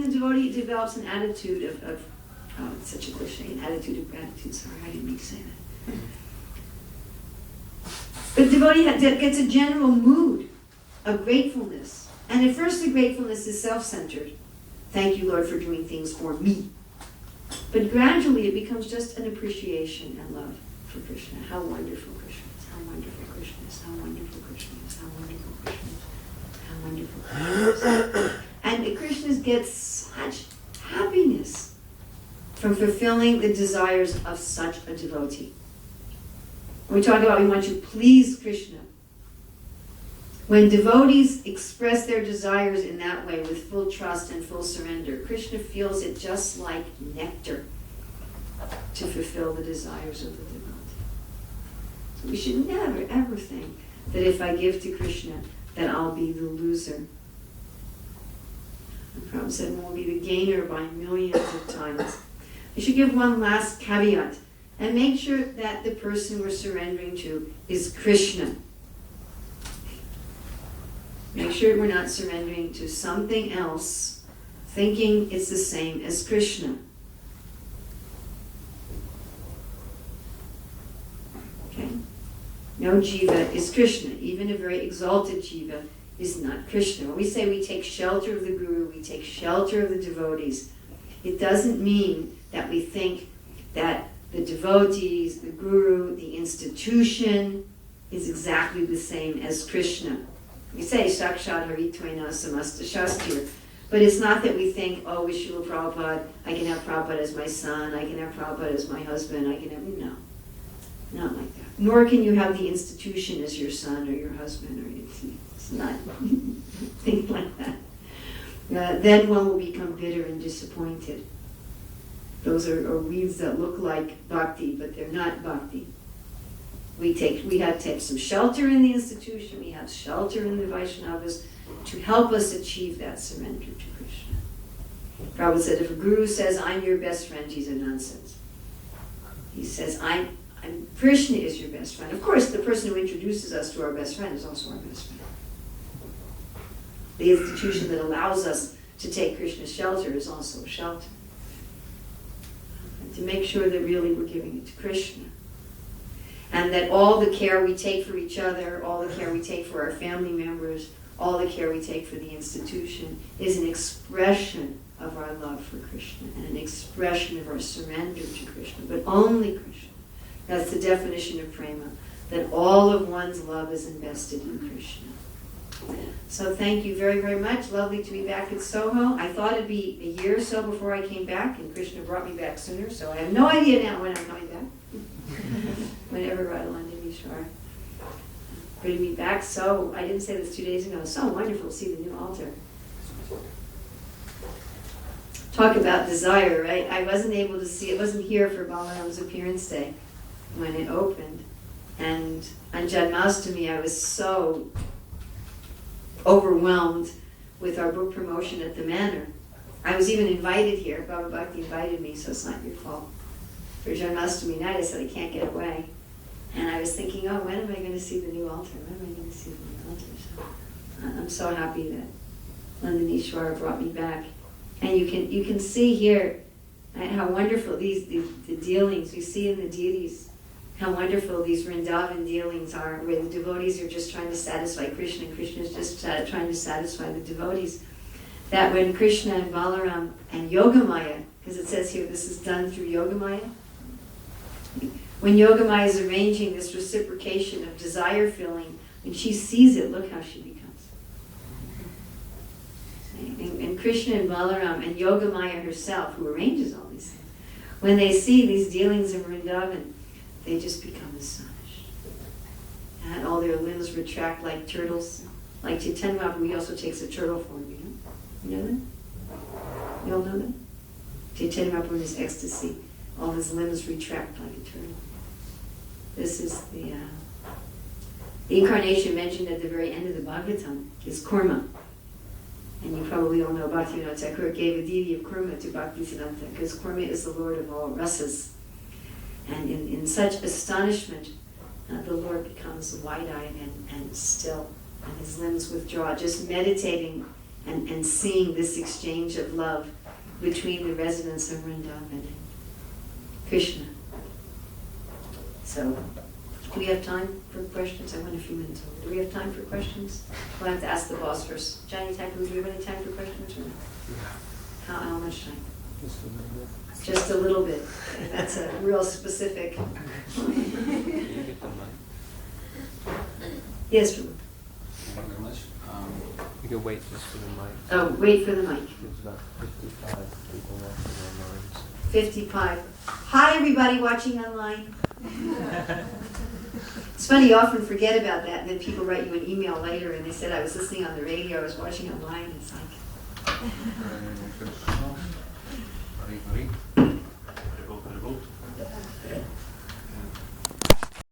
the devotee develops an attitude of oh, it's such a cliche, an attitude of gratitude. Sorry, I didn't mean to say that. But the devotee gets a general mood of gratefulness. And at first the gratefulness is self-centered. Thank you, Lord, for doing things for me. But gradually it becomes just an appreciation and love for Krishna. How wonderful Krishna is, how wonderful Krishna is, how wonderful Krishna is, how wonderful Krishna is, how wonderful Krishna is. And Krishna gets such happiness from fulfilling the desires of such a devotee. We talk about we want to please Krishna. When devotees express their desires in that way with full trust and full surrender, Krishna feels it just like nectar to fulfill the desires of the devotee. So we should never, ever think that if I give to Krishna, that I'll be the loser. The Prabhupada said, we'll be the gainer by millions of times. We should give one last caveat and make sure that the person we're surrendering to is Krishna. Make sure we're not surrendering to something else, thinking it's the same as Krishna. Okay? No jiva is Krishna. Even a very exalted jiva is not Krishna. When we say we take shelter of the Guru, we take shelter of the devotees, it doesn't mean that we think that the devotees, the Guru, the institution is exactly the same as Krishna. We say, Sakshat Haritvaina Samasta Shastir. But it's not that we think, oh, with Srila Prabhupada, I can have Prabhupada as my son, I can have Prabhupada as my husband, I can have, no. Not like that. Nor can you have the institution as your son or your husband, or it's not things like that. Then one will become bitter and disappointed. Those are weeds that look like bhakti, but they're not bhakti. We have to take some shelter in the institution, we have shelter in the Vaishnavas to help us achieve that surrender to Krishna. Prabhupada said, if a guru says, I'm your best friend, he's a nonsense. He says, Krishna is your best friend. Of course, the person who introduces us to our best friend is also our best friend. The institution that allows us to take Krishna's shelter is also a shelter. And to make sure that really we're giving it to Krishna. And that all the care we take for each other, all the care we take for our family members, all the care we take for the institution is an expression of our love for Krishna and an expression of our surrender to Krishna, but only Krishna. That's the definition of prema, that all of one's love is invested in Krishna. So thank you very, very much. Lovely to be back at Soho. I thought it'd be a year or so before I came back, and Krishna brought me back sooner, so I have no idea now when I'm coming back. Whenever Radhalanda Vishwar. Good to be back. So, I didn't say this 2 days ago, so wonderful to see the new altar. Talk about desire, right? I wasn't able to see, it wasn't here for Balaram's appearance day when it opened. And on Janmashtami, I was so overwhelmed with our book promotion at the Manor. I was even invited here. Baba Bhakti invited me, so it's not your fault. For Janmashtami night, I said I can't get away. And I was thinking, oh, when am I going to see the new altar? When am I going to see the new altar? So, I'm so happy that Nandanishwara brought me back. And you can see here how wonderful the dealings, you see in the deities, how wonderful these Vrindavan dealings are, where the devotees are just trying to satisfy Krishna, and Krishna is just trying to satisfy the devotees. That when Krishna and Balaram and Yogamaya, because it says here this is done through Yogamaya, when Yogamaya is arranging this reciprocation of desire filling, when she sees it, look how she becomes. And Krishna and Balaram and Yogamaya herself, who arranges all these things, when they see these dealings in Vrindavan, they just become astonished. And all their limbs retract like turtles. Like Chaitanya Mahaprabhu also takes a turtle form, you know? You know that? You all know that? Chaitanya Mahaprabhu in his ecstasy, all his limbs retract like a turtle. This is the incarnation mentioned at the very end of the Bhagavatam is Kurma. And you probably all know Bhaktivinoda Thakur gave a deity of Kurma to Bhaktisiddhanta, because Kurma is the Lord of all rasas. And in such astonishment, the Lord becomes wide-eyed and still, and his limbs withdraw, just meditating and seeing this exchange of love between the residents of Vrindavan and Krishna. So, do we have time for questions? I went a few minutes over. Do we have time for questions? We'll have to ask the boss first. Johnny Thakur, do we have any time for questions or no? How much time? Just a little bit. That's a real specific. Yes, Ruben. Thank you very much. You can wait just for the mic. Oh, wait for the mic. There's about 55 people watching online. 55. Hi, everybody watching online. It's funny, you often forget about that, and then people write you an email later, and they said, I was listening on the radio, I was watching online, and it's like... Hari, Hari. Very good, very good.